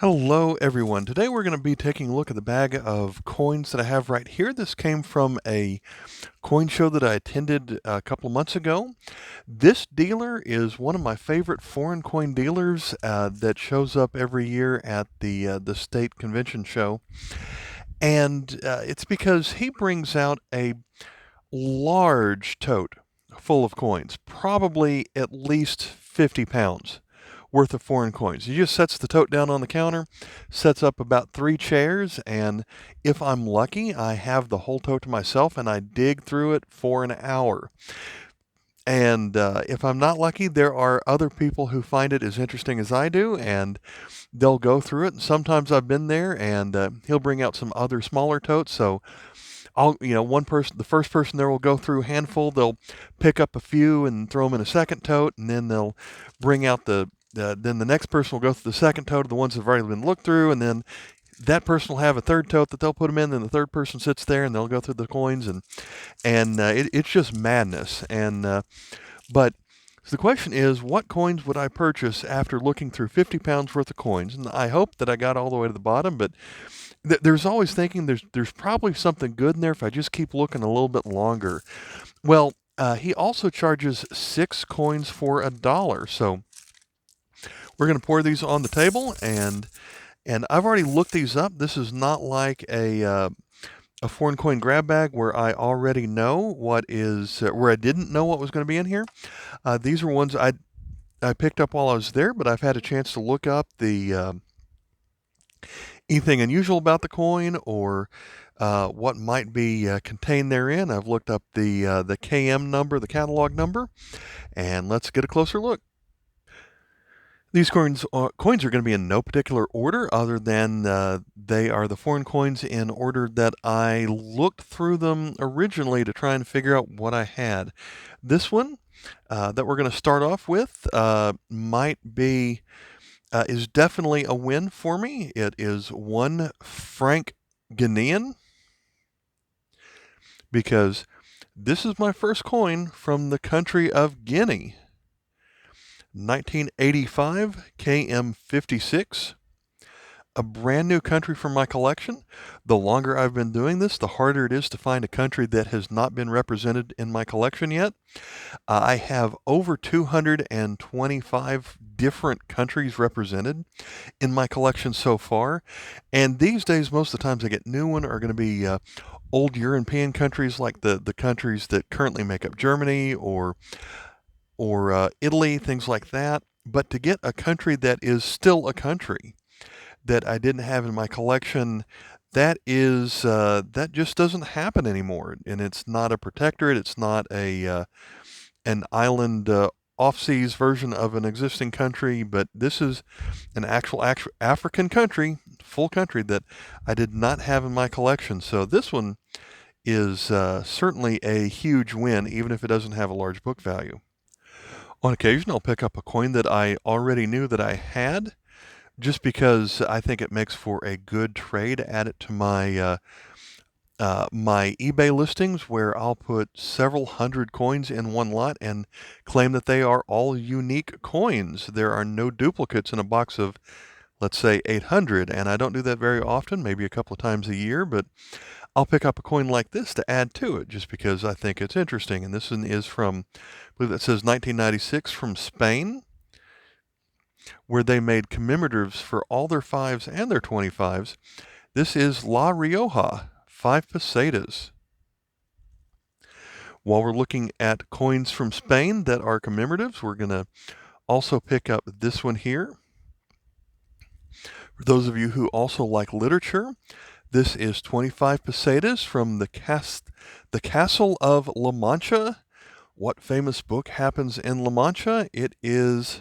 Hello everyone. Today we're going to be taking a look at the bag of coins that I have right here. This came from a coin show that I attended a couple of months ago. This dealer is one of my favorite foreign coin dealers that shows up every year at the state convention show. And it's because he brings out a large tote full of coins, probably at least 50 pounds worth of foreign coins. He just sets the tote down on the counter, sets up about 3 chairs, and if I'm lucky, I have the whole tote to myself and I dig through it for an hour. And if I'm not lucky, there are other people who find it as interesting as I do, and they'll go through it. And sometimes I've been there, and he'll bring out some other smaller totes. So one person, the first person there will go through a handful. They'll pick up a few and throw them in a second tote, and then they'll bring out then the next person will go through the second tote of the ones that have already been looked through, and then that person will have a third tote that they'll put them in. Then the third person sits there and they'll go through the coins, and it's just madness. But so the question is, what coins would I purchase after looking through 50 pounds worth of coins? And I hope that I got all the way to the bottom, but there's always thinking there's probably something good in there if I just keep looking a little bit longer. Well, he also charges 6 coins for $1. So we're going to pour these on the table, and I've already looked these up. This is not like a foreign coin grab bag where I already know what is where I didn't know what was going to be in here. These are ones I picked up while I was there, but I've had a chance to look up the anything unusual about the coin or what might be contained therein. I've looked up the KM number, the catalog number, and let's get a closer look. These coins are going to be in no particular order other than they are the foreign coins in order that I looked through them originally to try and figure out what I had. This one that we're going to start off with is definitely a win for me. It is 1 franc Guinean, because this is my first coin from the country of Guinea. 1985 KM56, a brand new country for my collection. The longer I've been doing this, the harder it is to find a country that has not been represented in my collection yet. I have over 225 different countries represented in my collection so far, and these days most of the times I get new one are going to be old European countries like the countries that currently make up Germany or Italy, things like that. But to get a country that is still a country that I didn't have in my collection, that just doesn't happen anymore. And it's not a protectorate. It's not an island off-seas version of an existing country, but this is an actual African country, full country, that I did not have in my collection. So this one is certainly a huge win, even if it doesn't have a large book value. On occasion, I'll pick up a coin that I already knew that I had, just because I think it makes for a good trade. Add it to my my eBay listings, where I'll put several hundred coins in one lot and claim that they are all unique coins. There are no duplicates in a box of, let's say, 800, and I don't do that very often, maybe a couple of times a year, but I'll pick up a coin like this to add to it just because I think it's interesting. And this one is from, I believe it says 1996, from Spain, where they made commemoratives for all their 5s and their 25s. This is La Rioja, 5 pesetas. While we're looking at coins from Spain that are commemoratives, we're going to also pick up this one here. For those of you who also like literature, this is 25 pesetas from the Castle of La Mancha. What famous book happens in La Mancha? It is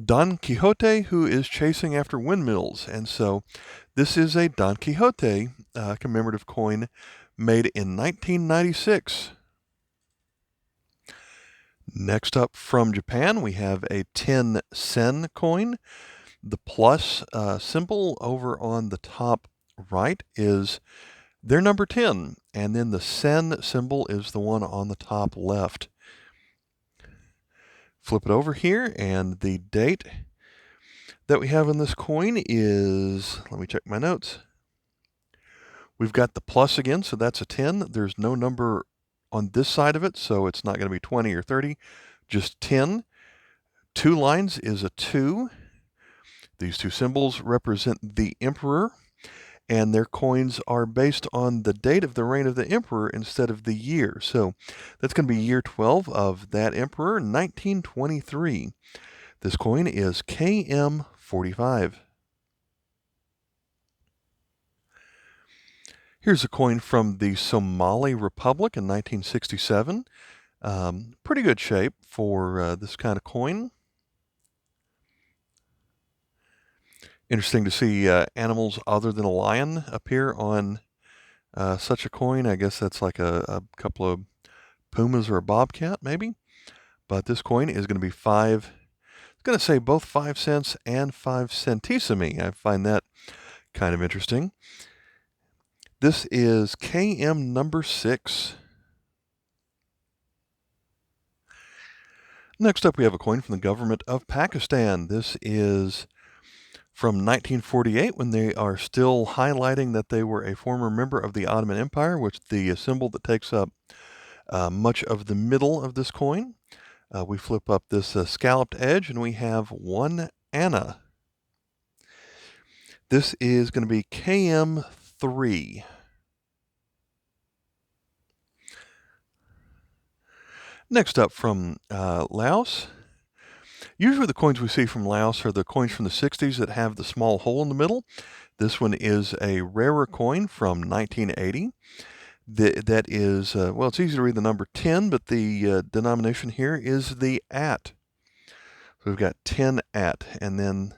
Don Quixote, who is chasing after windmills. And so this is a Don Quixote commemorative coin made in 1996. Next up from Japan, we have a 10 sen coin. The plus symbol over on the top right is their number 10, and then the sen symbol is the one on the top left. Flip it over here, and the date that we have in this coin is, let me check my notes. We've got the plus again, so that's a 10. There's no number on this side of it, so it's not going to be 20 or 30, just 10. 2 lines is a 2. These two symbols represent the emperor, and their coins are based on the date of the reign of the emperor instead of the year. So that's going to be year 12 of that emperor, 1923. This coin is KM45. Here's a coin from the Somali Republic in 1967. Pretty good shape for this kind of coin. Interesting to see animals other than a lion appear on such a coin. I guess that's like a couple of pumas or a bobcat, maybe. But this coin is going to be 5. It's going to say both 5 cents and 5 centesimi. I find that kind of interesting. This is KM number 6. Next up, we have a coin from the government of Pakistan. This is from 1948, when they are still highlighting that they were a former member of the Ottoman Empire, which the symbol that takes up much of the middle of this coin. We flip up this scalloped edge, and we have 1 Anna. This is going to be KM3. Next up, from Laos. Usually the coins we see from Laos are the coins from the 60s that have the small hole in the middle. This one is a rarer coin from 1980. That is, well, it's easy to read the number 10, but the denomination here is the at. So we've got 10 at. And then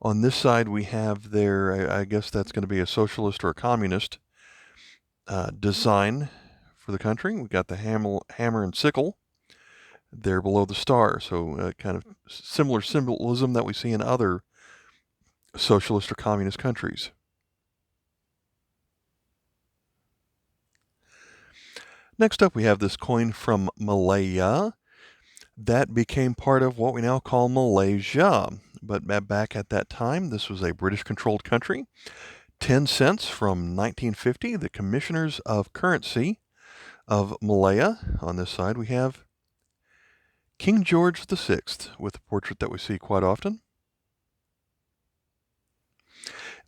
on this side we have their, I guess that's going to be a socialist or a communist design for the country. We've got the hammer and sickle there below the star. So kind of similar symbolism that we see in other socialist or communist countries. Next up, we have this coin from Malaya that became part of what we now call Malaysia. But back at that time, this was a British-controlled country. 10 cents from 1950, the Commissioners of Currency of Malaya. On this side, we have King George VI, with a portrait that we see quite often.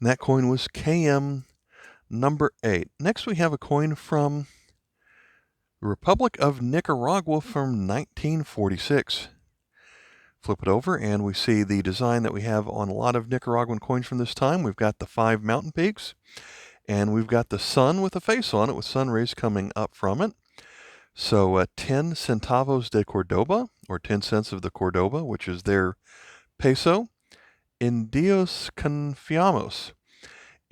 And that coin was KM number 8. Next, we have a coin from the Republic of Nicaragua from 1946. Flip it over, and we see the design that we have on a lot of Nicaraguan coins from this time. We've got the 5 mountain peaks, and we've got the sun with a face on it, with sun rays coming up from it. So 10 centavos de Cordoba, or 10 cents of the Cordoba, which is their peso. En Dios confiamos.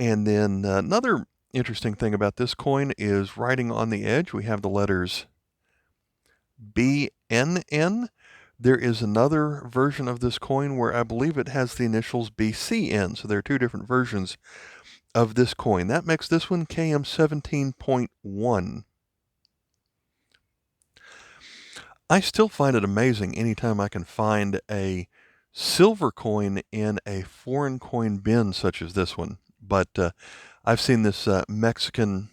And then another interesting thing about this coin is writing on the edge, we have the letters BNN. There is another version of this coin where I believe it has the initials BCN. So there are 2 different versions of this coin. That makes this one KM 17.1. I still find it amazing anytime I can find a silver coin in a foreign coin bin such as this one. But I've seen this Mexican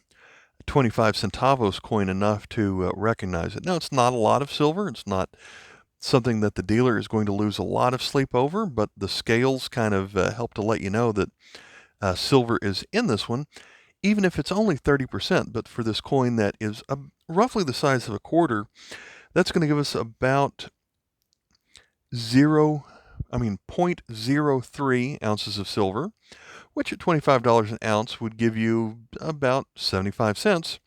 25 centavos coin enough to recognize it. Now, it's not a lot of silver. It's not something that the dealer is going to lose a lot of sleep over, but the scales kind of help to let you know that silver is in this one, even if it's only 30%. But for this coin that is roughly the size of a quarter, that's going to give us about 0.03 ounces of silver, which at $25 an ounce would give you about 75 cents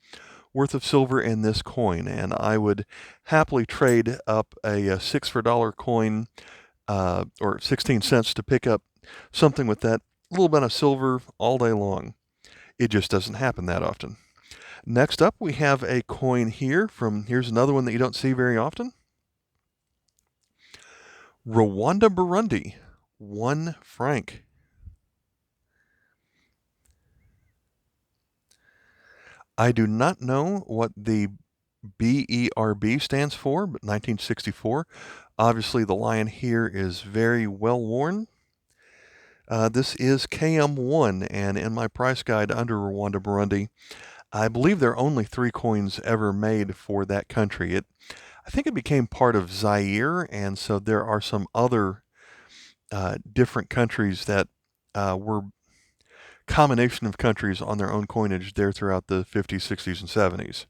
worth of silver in this coin. And I would happily trade up a 6 for $1 coin or 16 cents to pick up something with that little bit of silver all day long. It just doesn't happen that often. Next up, we have a coin here here's another one that you don't see very often. Rwanda-Burundi, 1 franc. I do not know what the BERB stands for, but 1964. Obviously, the lion here is very well worn. This is KM1, and in my price guide under Rwanda-Burundi, I believe there are only 3 coins ever made for that country. I think it became part of Zaire, and so there are some other different countries that were combination of countries on their own coinage there throughout the 50s, 60s, and 70s.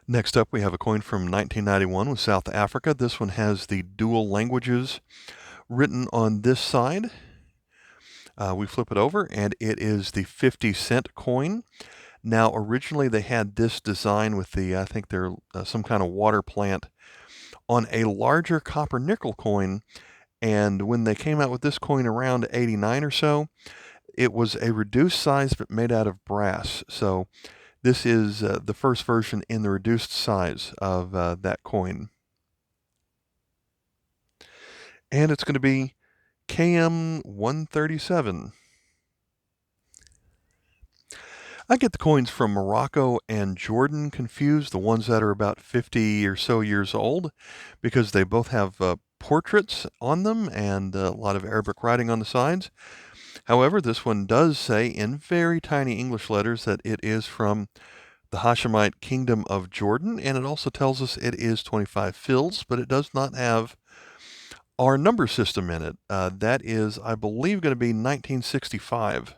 Next up, we have a coin from 1991 with South Africa. This one has the dual languages written on this side. We flip it over, and it is the 50-cent coin. Now, originally they had this design with the, I think they're some kind of water plant on a larger copper nickel coin, and when they came out with this coin around 89 or so, it was a reduced size but made out of brass. So this is the first version in the reduced size of that coin. And it's going to be KM 137. I get the coins from Morocco and Jordan confused, the ones that are about 50 or so years old, because they both have portraits on them and a lot of Arabic writing on the sides. However, this one does say in very tiny English letters that it is from the Hashemite Kingdom of Jordan, and it also tells us it is 25 fils, but it does not have our number system in it. That is, I believe, going to be 1965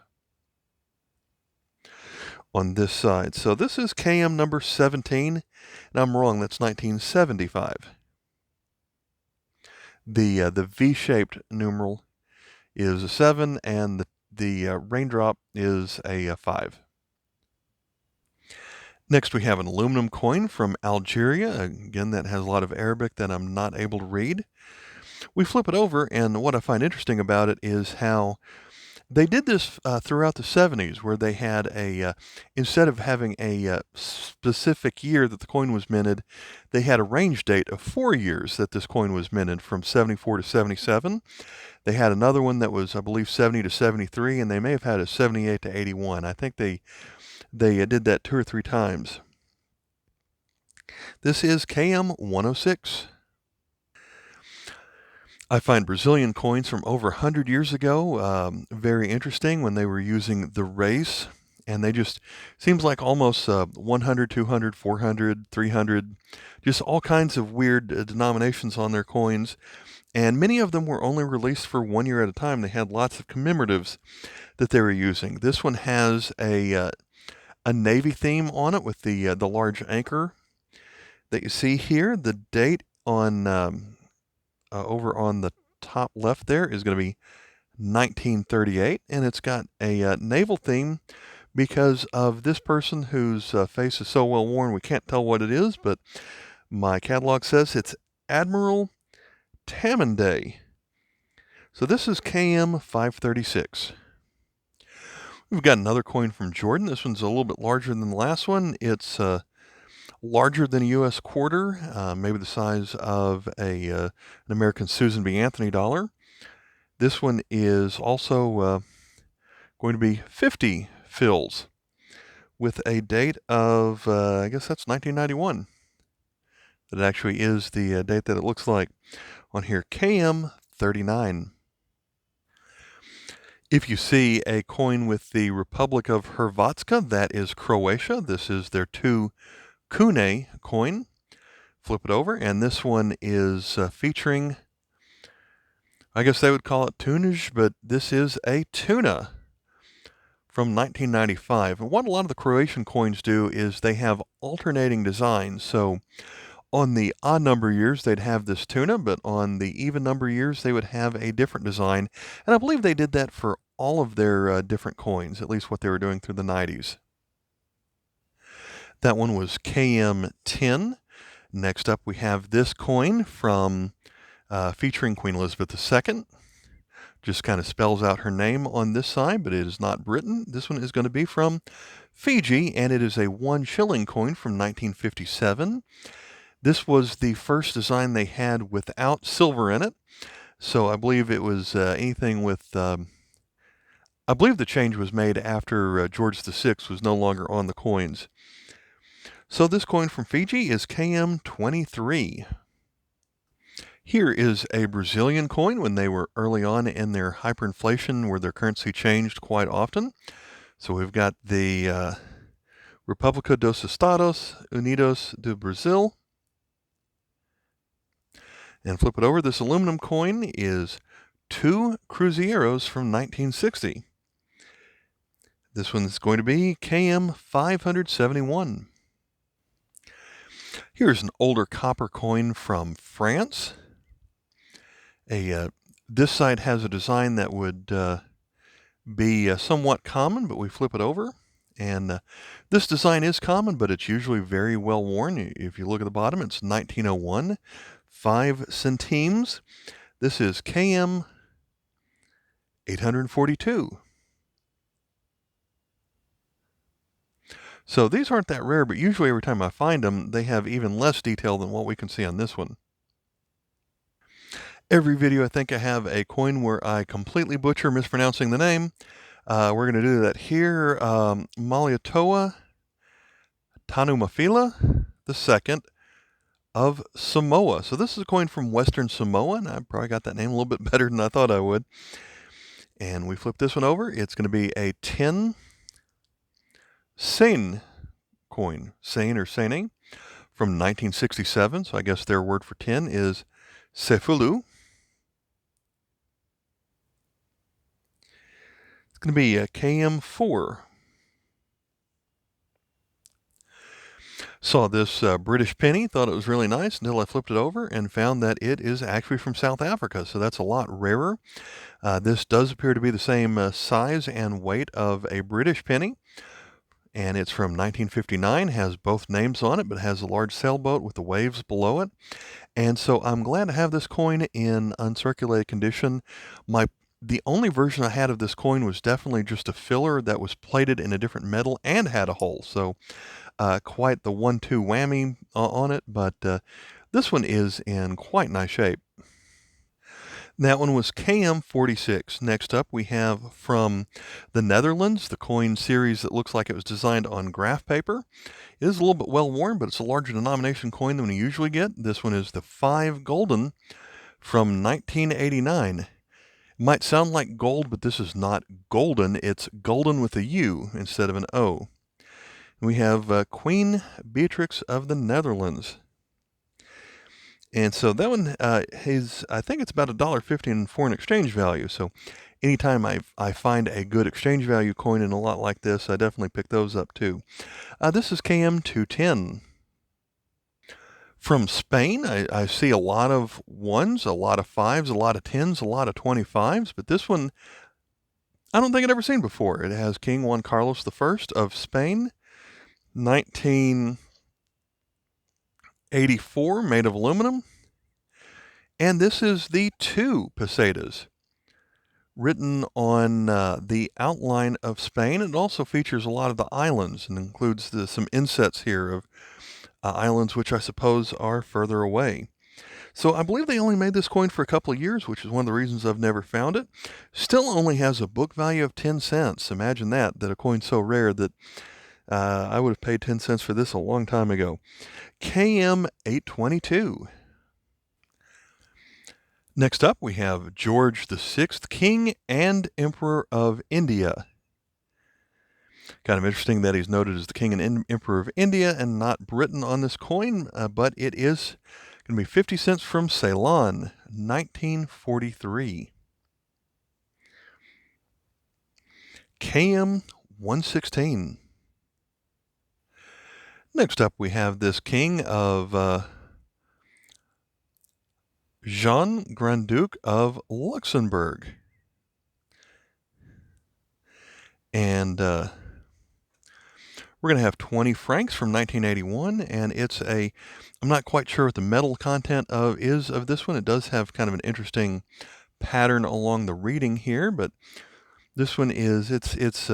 on this side. So this is KM number 17, and I'm wrong, that's 1975. The V-shaped numeral is a 7, and the raindrop is a 5. Next, we have an aluminum coin from Algeria. Again, that has a lot of Arabic that I'm not able to read. We flip it over, and what I find interesting about it is how they did this throughout the 70s, where they had instead of having a specific year that the coin was minted, they had a range date of 4 years that this coin was minted, from 74 to 77. They had another one that was, I believe, 70 to 73, and they may have had a 78 to 81. I think they did that 2 or 3 times. This is KM 106. I find Brazilian coins from over 100 years ago very interesting when they were using the race, and they just seems like almost 100, 200, 400, 300, just all kinds of weird denominations on their coins, and many of them were only released for 1 year at a time. They had lots of commemoratives that they were using. This one has a navy theme on it with the large anchor that you see here. The date on over on the top left there is going to be 1938, and it's got a naval theme because of this person whose face is so well worn we can't tell what it is, but my catalog says it's Admiral Tamanday. So this is KM 536. We've got another coin from Jordan. This one's a little bit larger than the last one. It's larger than a U.S. quarter, maybe the size of an American Susan B. Anthony dollar. This one is also going to be 50 fils with a date of, I guess that's 1991. That actually is the date that it looks like on here, KM 39. If you see a coin with the Republic of Hrvatska, that is Croatia. This is their 2 Kune coin. Flip it over, and this one is featuring, I guess they would call it tunage, but this is a tuna from 1995. And what a lot of the Croatian coins do is they have alternating designs. So on the odd number years, they'd have this tuna, but on the even number years, they would have a different design. And I believe they did that for all of their different coins, at least what they were doing through the 90s. That one was KM10. Next up, we have this coin from featuring Queen Elizabeth II. Just kind of spells out her name on this side, but it is not Britain. This one is going to be from Fiji, and it is a 1 shilling coin from 1957. This was the first design they had without silver in it. So I believe it was anything with, I believe the change was made after George VI was no longer on the coins. So this coin from Fiji is KM23. Here is a Brazilian coin when they were early on in their hyperinflation where their currency changed quite often. So we've got the República dos Estados Unidos do Brasil. And flip it over. This aluminum coin is 2 Cruzeiros from 1960. This one's going to be KM 571. Here's an older copper coin from France. This side has a design that would be somewhat common, but we flip it over. And this design is common, but it's usually very well worn. If you look at the bottom, it's 1901, 5 centimes. This is KM 842. So these aren't that rare, but usually every time I find them, they have even less detail than what we can see on this one. Every video I think I have a coin where I completely butcher mispronouncing the name. We're going to do that here. Malaya Tanumafila II of Samoa. So this is a coin from Western Samoa, and I probably got that name a little bit better than I thought I would. And we flip this one over. It's going to be a 10 Seine coin, Seine or Seine, from 1967. So I guess their word for 10 is Sefulu. It's going to be a KM4. Saw this British penny, thought it was really nice until I flipped it over and found that it is actually from South Africa, so that's a lot rarer. This does appear to be the same size and weight of a British penny, and it's from 1959, has both names on it, but has a large sailboat with the waves below it. And so I'm glad to have this coin in uncirculated condition. The only version I had of this coin was definitely just a filler that was plated in a different metal and had a hole. So quite the 1-2 whammy on it, but this one is in quite nice shape. That one was KM46. Next up we have from the Netherlands, the coin series that looks like it was designed on graph paper. It is a little bit well worn, but it's a larger denomination coin than we usually get. This one is the 5 Gulden from 1989. It might sound like gold, but this is not golden. It's golden with a U instead of an O. We have Queen Beatrix of the Netherlands. And so that one is, I think it's about $1.50 in foreign exchange value. So anytime I find a good exchange value coin in a lot like this, I definitely pick those up too. This is KM210. From Spain, I see a lot of 1s, a lot of 5s, a lot of 10s, a lot of 25s, but this one I don't think I'd ever seen before. It has King Juan Carlos I of Spain, 1984, made of aluminum. And this is the 2 pesetas, written on the outline of Spain. It also features a lot of the islands and includes some insets here of islands which I suppose are further away. So I believe they only made this coin for a couple of years, which is one of the reasons I've never found it. Still only has a book value of 10 cents. Imagine that a coin's so rare that I would have paid 10 cents for this a long time ago. KM 822. Next up, we have George VI, King and Emperor of India. Kind of interesting that he's noted as the King and Emperor of India and not Britain on this coin, but it is going to be 50 cents from Ceylon, 1943. KM 116. Next up, we have this King of Jean Grand Duke of Luxembourg. And we're going to have 20 francs from 1981, and it's I'm not quite sure what the metal content is of this one. It does have kind of an interesting pattern along the reading here, but this one is, it's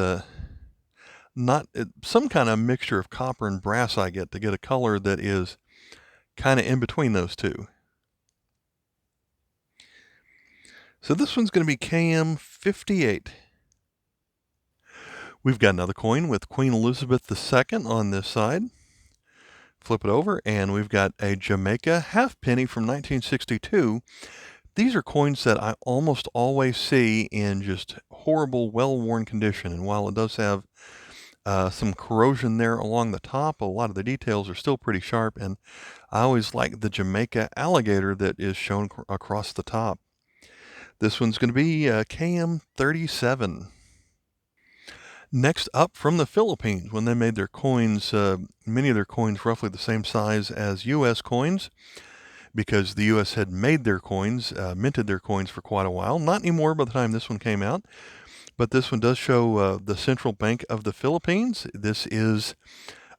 some kind of mixture of copper and brass I get to get a color that is kind of in between those two. So this one's going to be KM 58. We've got another coin with Queen Elizabeth II on this side. Flip it over, and we've got a Jamaica half penny from 1962. These are coins that I almost always see in just horrible, well-worn condition. And while it does have some corrosion there along the top, a lot of the details are still pretty sharp. And I always like the Jamaica alligator that is shown across the top. This one's going to be KM37. Next up, from the Philippines, when they made their coins, many of their coins roughly the same size as U.S. coins, because the U.S. had made their coins, minted their coins for quite a while. Not anymore by the time this one came out, but this one does show the Central Bank of the Philippines. This is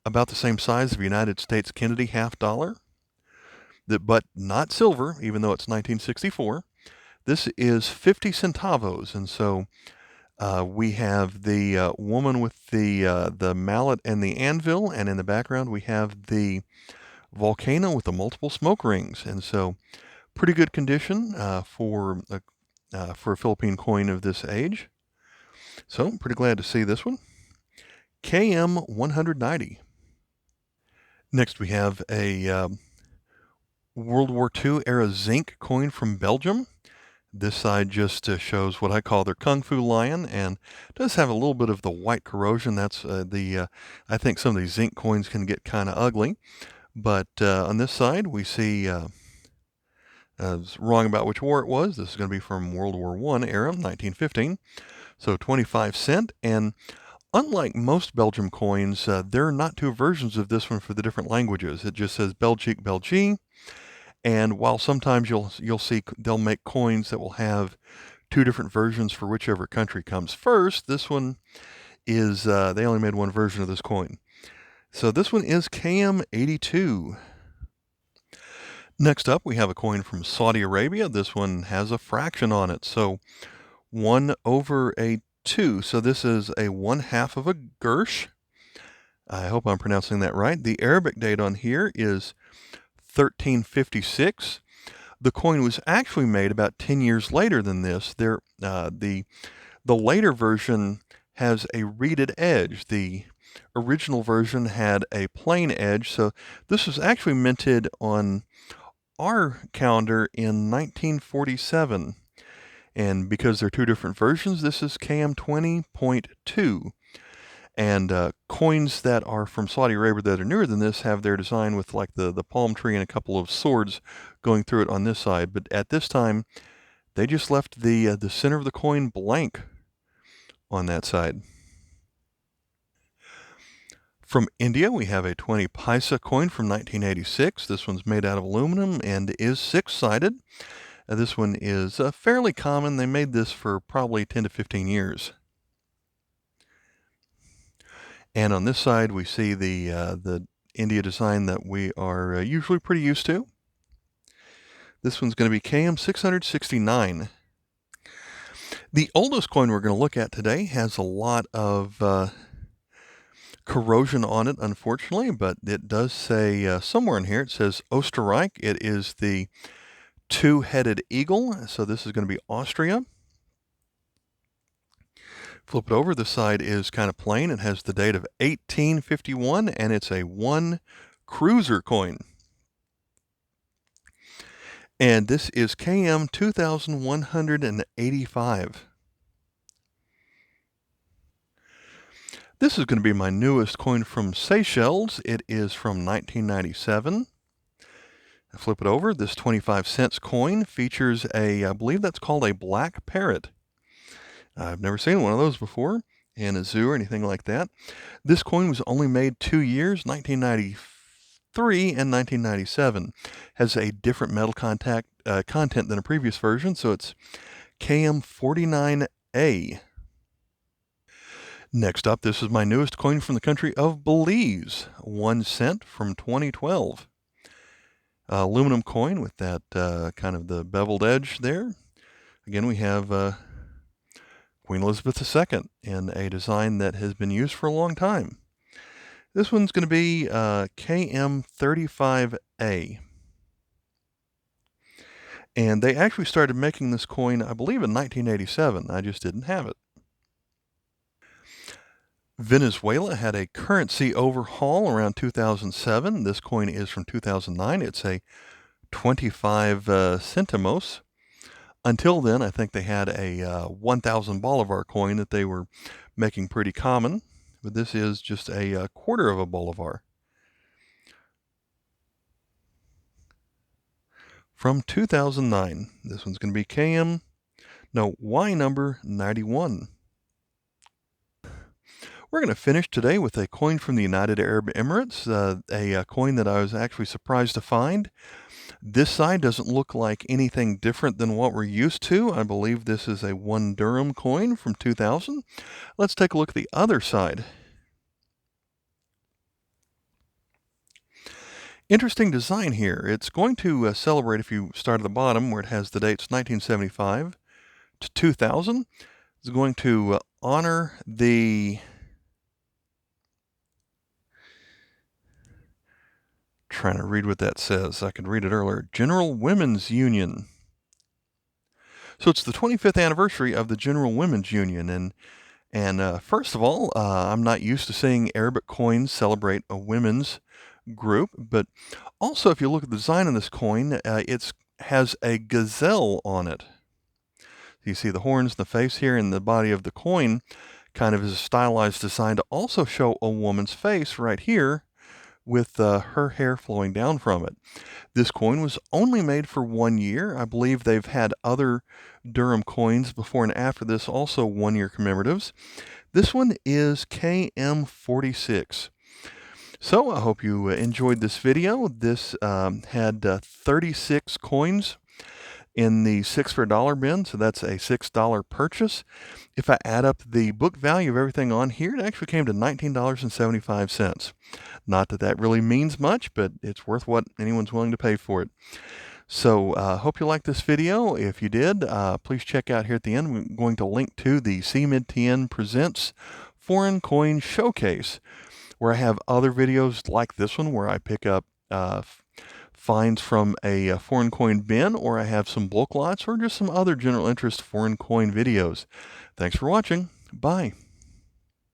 about the same size of a United States Kennedy half dollar, but not silver, even though it's 1964. This is 50 centavos, and so we have the woman with the mallet and the anvil, and in the background we have the volcano with the multiple smoke rings. And so pretty good condition for a Philippine coin of this age. So I'm pretty glad to see this one. KM 190. Next we have a World War II era zinc coin from Belgium. This side just shows what I call their Kung Fu lion, and does have a little bit of the white corrosion. That's I think some of these zinc coins can get kind of ugly. But on this side, we see, I was wrong about which war it was. This is going to be from World War I era, 1915. So 25 cent. And unlike most Belgium coins, there are not two versions of this one for the different languages. It just says Belgique, Belgique. And while sometimes you'll see they'll make coins that will have two different versions for whichever country comes first, this one is, they only made one version of this coin. So this one is KM82. Next up, we have a coin from Saudi Arabia. This one has a fraction on it, so 1/2. So this is a 1/2 of a gersh. I hope I'm pronouncing that right. The Arabic date on here is 1356. The coin was actually made about 10 years later than this. The later version has a reeded edge. The original version had a plain edge, so this was actually minted on our calendar in 1947. And because they're two different versions, this is KM20.2. And coins that are from Saudi Arabia that are newer than this have their design with like the palm tree and a couple of swords going through it on this side. But at this time, they just left the center of the coin blank on that side. From India, we have a 20 paisa coin from 1986. This one's made out of aluminum and is six-sided. This one is fairly common. They made this for probably 10 to 15 years. And on this side, we see the India design that we are usually pretty used to. This one's going to be KM 669. The oldest coin we're going to look at today has a lot of corrosion on it, unfortunately, but it does say somewhere in here, it says Österreich. It is the two-headed eagle, so this is going to be Austria. Flip it over, the side is kind of plain. It has the date of 1851, and it's a 1 cruiser coin. And this is KM 2185. This is going to be my newest coin from Seychelles. It is from 1997. I flip it over. This 25 cents coin features I believe that's called a black parrot. I've never seen one of those before in a zoo or anything like that. This coin was only made 2 years, 1993 and 1997. Has a different metal content than a previous version, so it's KM49A. Next up, this is my newest coin from the country of Belize, 1 cent from 2012. Aluminum coin with that kind of the beveled edge there. Again, we have Queen Elizabeth II in a design that has been used for a long time. This one's going to be KM35A. And they actually started making this coin, I believe, in 1987. I just didn't have it. Venezuela had a currency overhaul around 2007. This coin is from 2009. It's a 25 centimos. Until then, I think they had a 1,000 bolivar coin that they were making pretty common, but this is just a quarter of a bolivar. From 2009, this one's going to be Y number 91. We're going to finish today with a coin from the United Arab Emirates, a coin that I was actually surprised to find. This side doesn't look like anything different than what we're used to. I believe this is a 1 dirham coin from 2000. Let's take a look at the other side. Interesting design here. It's going to celebrate, if you start at the bottom where it has the dates 1975 to 2000. It's going to honor the trying to read what that says. I could read it earlier. General Women's Union. So it's the 25th anniversary of the General Women's Union. And first of all, I'm not used to seeing Arabic coins celebrate a women's group. But also, if you look at the design of this coin, it has a gazelle on it. You see the horns, the face here, and the body of the coin kind of is a stylized design to also show a woman's face right here, with her hair flowing down from it. This coin was only made for 1 year. I believe they've had other dirham coins before and after this, also 1-year commemoratives. This one is KM46. So I hope you enjoyed this video. This had 36 coins in the 6 for $1 bin, so that's a $6 purchase. If I add up the book value of everything on here, it actually came to $19.75. Not that that really means much, but it's worth what anyone's willing to pay for it. So hope you liked this video. If you did, please check out here at the end. We're going to link to the CMID-TN Presents Foreign Coin Showcase, where I have other videos like this one where I pick up finds from a foreign coin bin, or I have some bulk lots, or just some other general interest foreign coin videos. Thanks for watching. Bye.